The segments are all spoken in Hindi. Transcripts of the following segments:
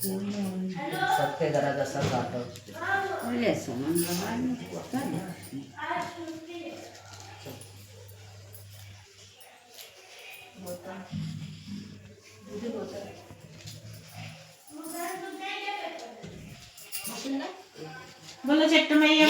सबके जरा जसा काटो लहसुन लगाने बोलो चट्ट मैया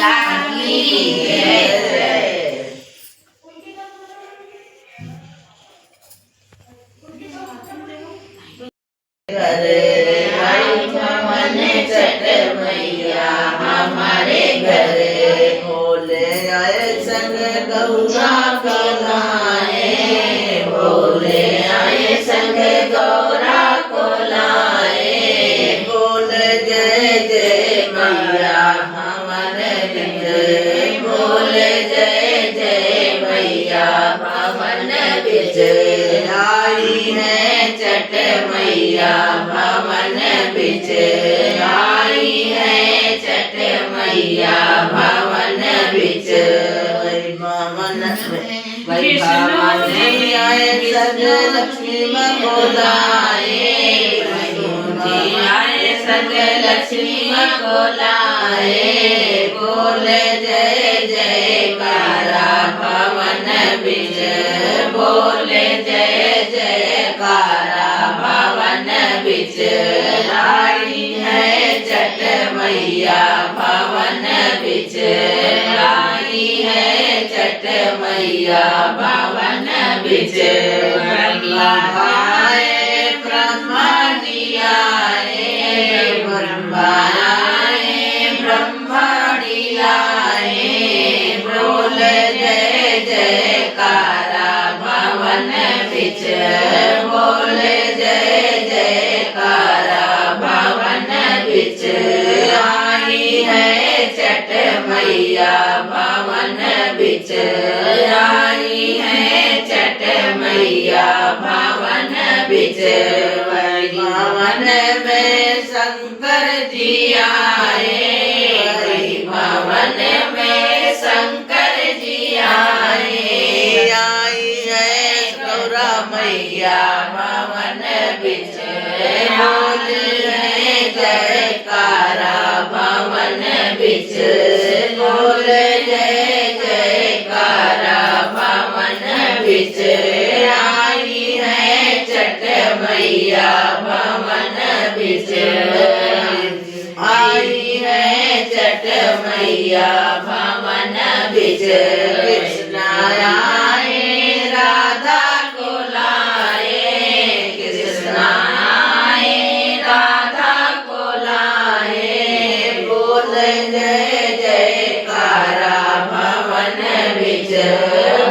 चट मैया हमारे घरे बोले आए संग गौरा को लाए बोले आए संग गौरा को लाए बोल जय जय मैया हमारे विजय बोल जय जय मैया भवन विजय आई है चट मैया भवन विजय आई है चट मैया भवन विजय भवन आए सज लक्ष्मी मकोलाए आए सज लक्ष्मी मकोलाए बोल जय जय कारा भवन विजय बोल जय जय कारा भवन विजय आई है चट मैया भवन विजय आई है चट मैया भवन विजय ब्रह्माए ब्रह्मणियाए ब्रह्माए ब्रह्मणियाए बोल जय जय कारा भवन विजय बोल जय जय कारा भवन विजय आई है चट मैया भवन विजय आई है चट मैया भवन विजय भवन में शंकर जी आए भवन में शंकर जी आए आई है गौरा मैया भवन विजय बोल जय जयकारा भवन विजय बोल जय जयकारा भवन विजय आई है चट मैया भवन विजय आई है चट मैया भवन विजय कृष्ण आए राधा को लाए कृष्ण आए राधा को लाए बोल जय जयकारा भवन विजय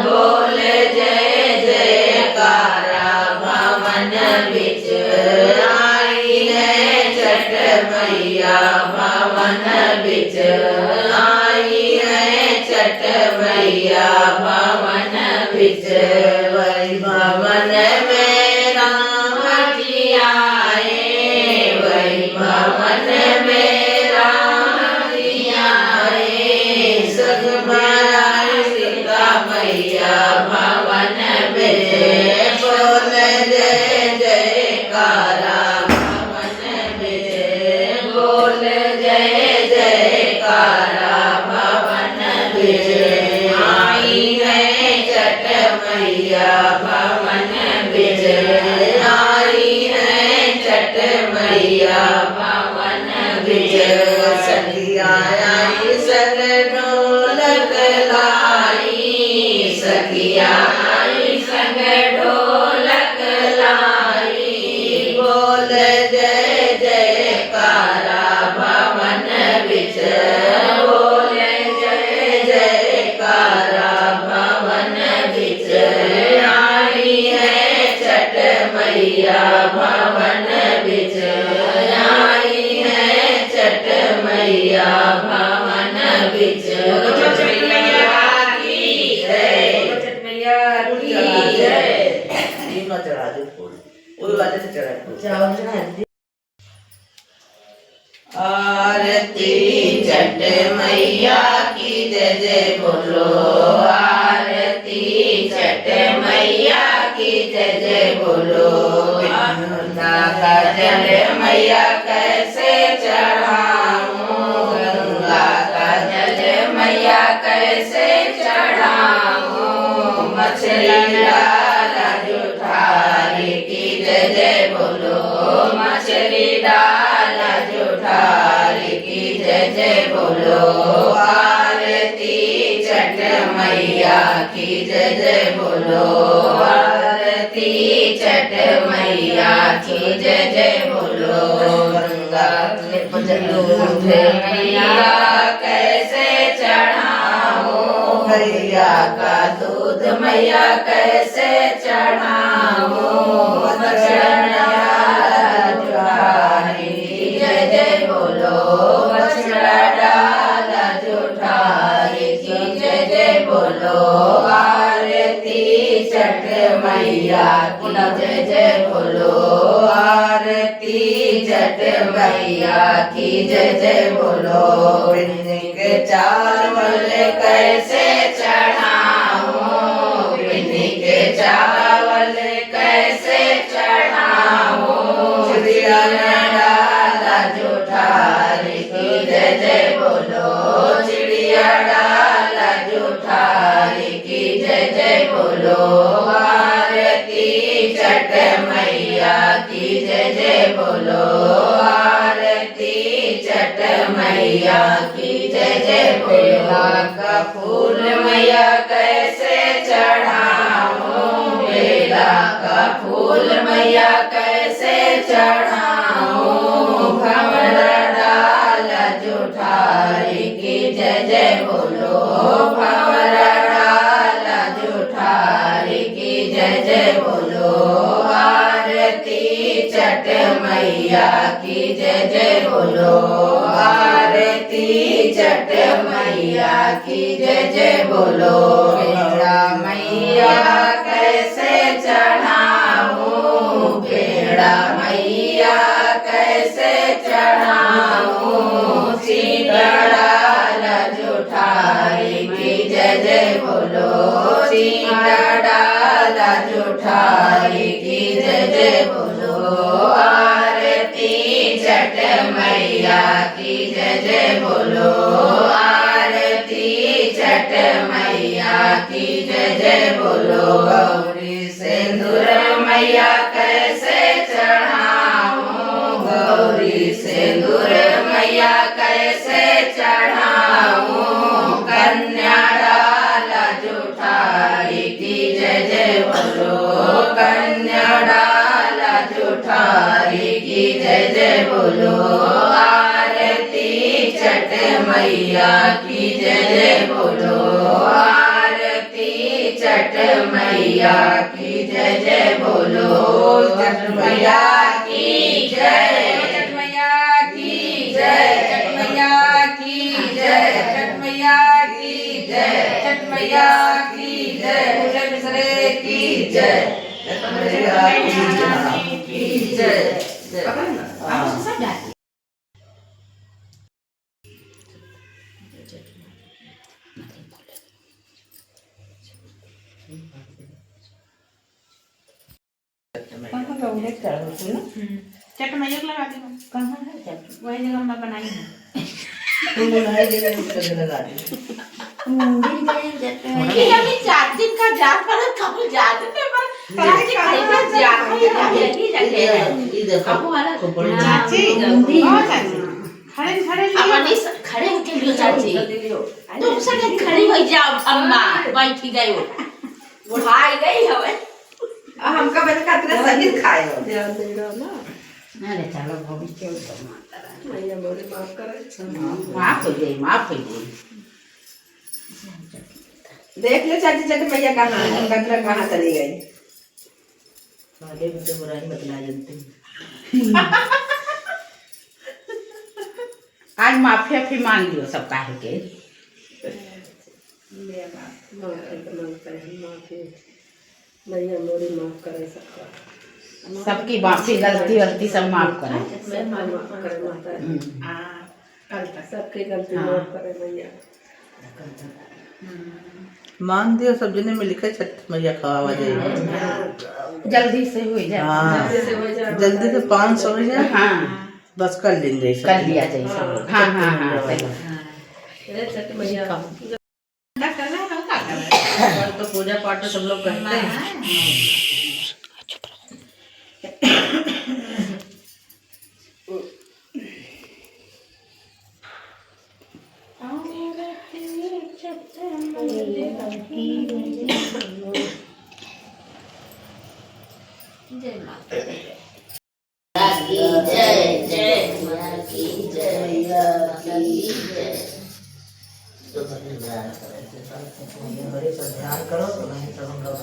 बोल जय जयकारा भवन विजय आई है चट मैया भवन विजय आई है चट मैया भवन विजय वही भवन में राम जी आए वही भवन में राम जी आए सगमाई सीता मैया भवन विजय बोल जय जयकारा भवन विजय बोल जय जयकारा भवन विजय आई है चट मैया भवन विजय आई है चट मैया भवन विजय सखिया आई सन ढोलक लाई सखिया आई संग ढोलक लाई बोल जय जयकारा भवन विजय बोल जय जयकारा भवन विजय आई है चट मैया भवन विजय आई है चट मैया भवन विजय आरती चट मैया की जय जय बोलो आरती चट मैया की जय जय बोलो का जल मैया कैसे चढ़ाऊं, गंगा का जल मैया कैसे चढ़ाऊं, मछली डाला जुठारी की जय जय बोलो, मछली डाला जुठारी की जय जय बोलो, आरती छठ मैया की जय जय बोलो, आरती छठ मैया की जय जय बोलो, गंगा के दूध मैया कैसे चढ़ाऊं, गैया का दूध मैया कैसे चढ़ाऊं, बछड़ा जुठारी की जय जय बोलो, बछड़ा डाला जुठारी की जय जय बोलो, आरती छठ मैया की जय जय बोलो, आरती छठ मैया की जय जय बोलो, पिन्नी के चावल कैसे चढ़ाऊं, पिन्नी के चावल कैसे चढ़ाऊं, चिड़िया डाला जुठारी की जय जय बोलो, चिड़िया डाला जुठारी की जय जय बोलो, आरती छठ मैया की जय जय बोलो, आरती छठ मैया की जय जय बोलो, का फूल मैया कैसे चढ़ाऊं, बेला का फूल मैया कैसे चढ़ाऊं, भंवरा डाला जुठारी की जय जय बोलो, भंवरा डाला जुठारी की जय जय बोलो, आरती छठ मैया की जय जय बोलो, आरती छठ मैया की जय जय बोलो, बेड़ा मैया कैसे चढ़ाऊं, बेड़ा मैया कैसे चढ़ाऊं, सीता डाला जुठारी की जय जय बोलो, सीता डाला जुठारी की जय जय बोलो, आरती छठ मैया की जय जय बोलो, आरती छठ मैया की जय जय बोलो, गौरी सिंदूर मैया कैसे चढ़ाऊं, गौरी सिंदूर मैया कैसे चढ़ाऊं, कन्या डाला जुठारी की जय जय बोलो, कन्या डाला जुठारी की जय जय बोलो, आरती छठ मैया की जय जय बोलो, आरती छठ मैया की जय जय बोलो, छठ मैया की जय, छठ मैया की जय, छठ मैया की जय, छठ मैया की जय, छठ मैया की जय, पूरे दूसरे की जय, छठ मैया की जय, जय। चट मैया को लगा दी कहाँ है चट? वही जगह मैं बनाई हूँ मुंडी ये अभी 4 दिन का जात पर कब जात पे पर चाची खाई पर जात यही जगह है अब वाला को पड़ चाची मुंडी ओ चाची खड़े अपनी खड़े होके लियो चाची तुम सगे खड़ी हो जाओ अम्मा बैठी गई हो बुढ़ाई गई हवे हमका बस खातिर सही खाए हो अरे चलो भविष्य तो माता रानी मैया बोले माफ करे माफ हो गई देख ले चाची चाची मैया कहाँ है कतरा कहाँ चली गई आगे मुझे बुराई बतला जानते आज माफी मांग लियो सब काहे के मैया मोरी माफ करे सबका सबकी माफी गलती वलती सब माफ करे माफ करे माता कल तक सबकी गलती माफ करे मैया मान दियो सब जने मिल के छठ मैया खवावा जाएगी। जल्दी से हो जाए। हाँ जल्दी से 500 हो जाए। हाँ बस कर लेंगे सब। कर लिया जाए सब। हाँ हाँ हाँ सही। छठ मैया तो पूजा पाठ तो सब लोग करते हैं। जय माता की जय जय माता की जय। ध्यान करो तो नहीं तो हम लोग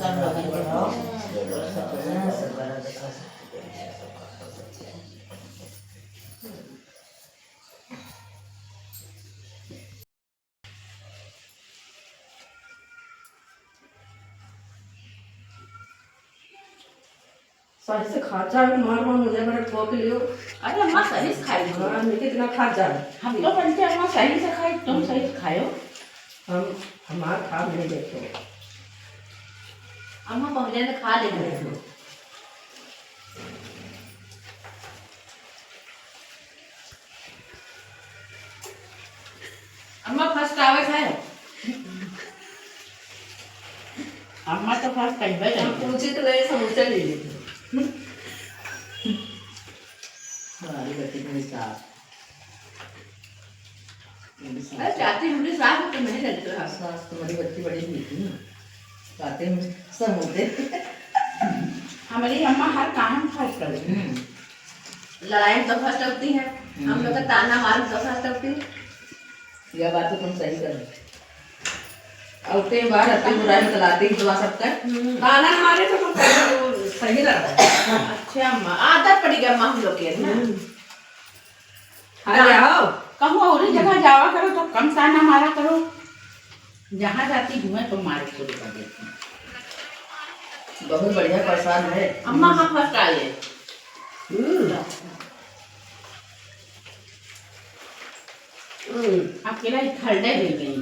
सही से खा जा मार मुझे बड़ा ठोक लियो। अरे अम्मा सही से खाई। हाँ मैं कितना खा जा। हम तो बनते अम्मा सही से खाई, तुम सही से खायो। हम हमारा खा नहीं देखो। अम्मा पहले ने खा ले लो। अम्मा फर्स्ट आवे खाए। अम्मा तो फर्स्ट कहीं पे हम पूछे तो नहीं समोसा ले ली। हमारी बेटी के साथ अरे चाहती हूँ साथ तो नहीं रहते हो। सास तुम्हारी बच्ची बड़ी हुई थी ना, खाते हैं सब होते। हमारी अम्मा हर काम में फर्स्ट करती है। लड़ाई में तो फर्स्ट होती है, हम लोग का ताना मार तो फर्स्ट होती है। यह बात तो तुम सही कर रहे हो। औरतें बाहर अपनी बुराई निकलाती ही दुआ सबका। खाना हमारे तो सही रहता है। अच्छा अम्मा आदत पड़ी गई अम्मा हम लोग के ना। हाँ जाओ कहूँ और जगह जावा करो तो कम ताना मारा करो। जहाँ जाती हूँ तो मार शुरू कर देती हूँ। बहुत बढ़िया परेशान है। अम्मा हम फर्स्ट आए। अकेला ही खड़े रह गई।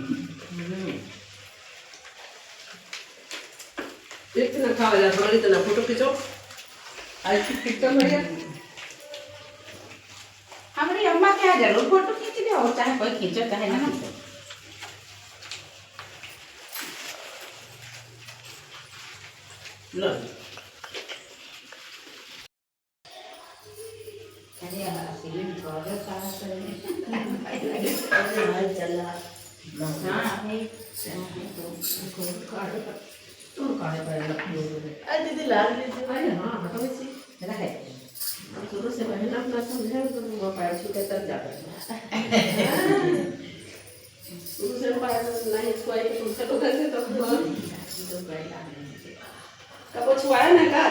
इतना खा जा थोड़ा इतना फोटो खींचो। ऐसी पिक्चर बढ़िया। हमारी अम्मा क्या जरूर फोटो खींच दे और चाहे कोई खींचो चाहे ना खींचो। लो दीदी लाल दीदी अरे हाँ हटो इसी मेरा है। शुरू से पहले अपना समझे तो वो पैर छूटे तब जाता है। शुरू से पैर नहीं छुआई तो तुमसे तो कैसे तो कब छुआया ना का